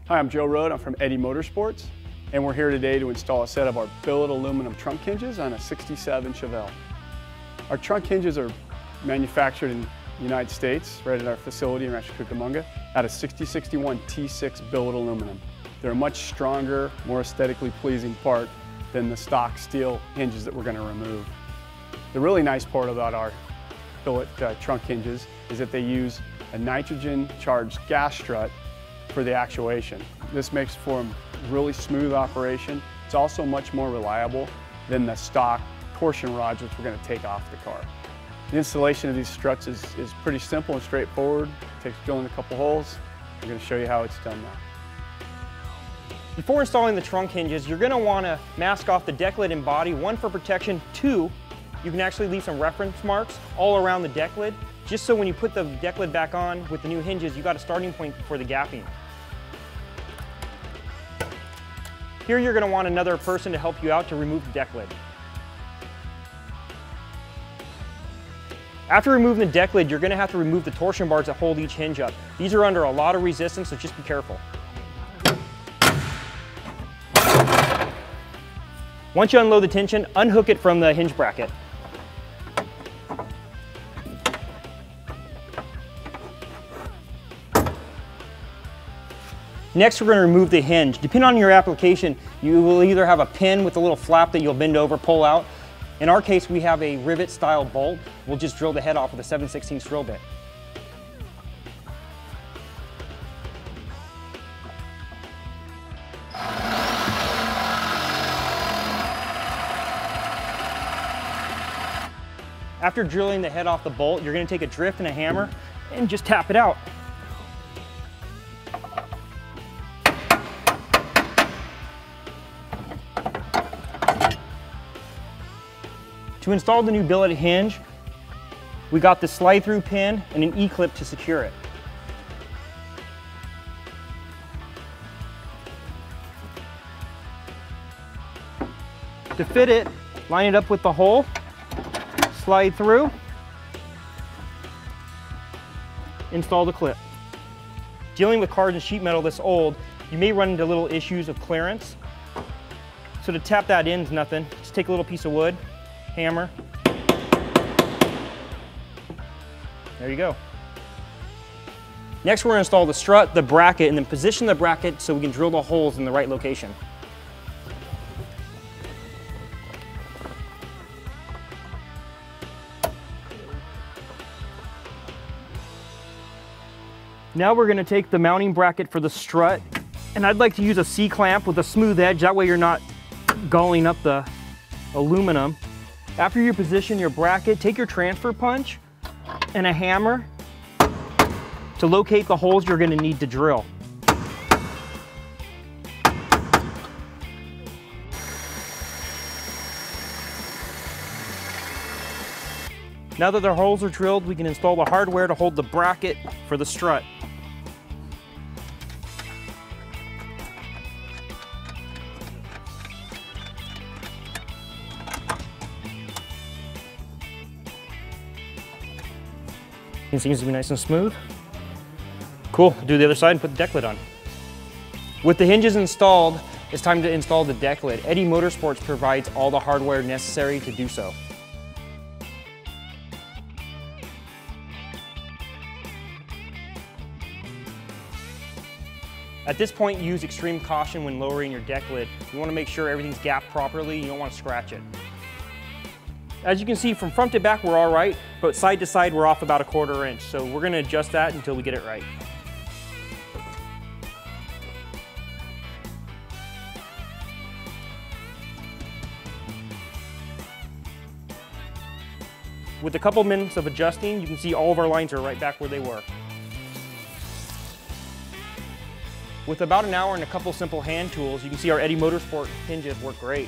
Hi, I'm Joe Rode. I'm from Eddie Motorsports, and we're here today to install a set of our billet aluminum trunk hinges on a '67 Chevelle. Our trunk hinges are manufactured in the United States, right at our facility in Rancho Cucamonga, out of 6061 T6 billet aluminum. They're a much stronger, more aesthetically pleasing part than the stock steel hinges that we're going to remove. The really nice part about our billet trunk hinges is that they use a nitrogen-charged gas strut for the actuation. This makes for a really smooth operation. It's also much more reliable than the stock torsion rods which we're going to take off the car. The installation of these struts is pretty simple and straightforward. It takes drilling a couple holes. I'm going to show you how it's done now. Before installing the trunk hinges, you're going to want to mask off the deck lid and body, one for protection, two, you can actually leave some reference marks all around the deck lid, just so when you put the deck lid back on with the new hinges, you got a starting point for the gapping. Here you're going to want another person to help you out to remove the deck lid. After removing the deck lid, you're going to have to remove the torsion bars that hold each hinge up. These are under a lot of resistance, so just be careful. Once you unload the tension, unhook it from the hinge bracket. Next, we're going to remove the hinge. Depending on your application, you will either have a pin with a little flap that you'll bend over, pull out. In our case, we have a rivet style bolt. We'll just drill the head off with a 7/16 drill bit. After drilling the head off the bolt, you're going to take a drift and a hammer and just tap it out. To install the new billet hinge, we got the slide-through pin and an E-clip to secure it. To fit it, line it up with the hole, slide through, install the clip. Dealing with cars and sheet metal this old, you may run into little issues of clearance. So to tap that in is nothing. Just take a little piece of wood, hammer. There you go. Next, we're going to install the strut, the bracket, and then position the bracket so we can drill the holes in the right location. Now we're going to take the mounting bracket for the strut, and I'd like to use a C-clamp with a smooth edge. That way you're not gulling up the aluminum. After you position your bracket, take your transfer punch and a hammer to locate the holes you're going to need to drill. Now that the holes are drilled, we can install the hardware to hold the bracket for the strut. It seems to be nice and smooth. Cool, do the other side and put the deck lid on. With the hinges installed, it's time to install the deck lid. Eddie Motorsports provides all the hardware necessary to do so. At this point, use extreme caution when lowering your deck lid. You want to make sure everything's gapped properly. You don't want to scratch it. As you can see, from front to back, we're all right, but side to side, we're off about 1/4 inch. So we're going to adjust that until we get it right. With a couple minutes of adjusting, you can see all of our lines are right back where they were. With about an hour and a couple simple hand tools, you can see our Eddie Motorsport hinges work great.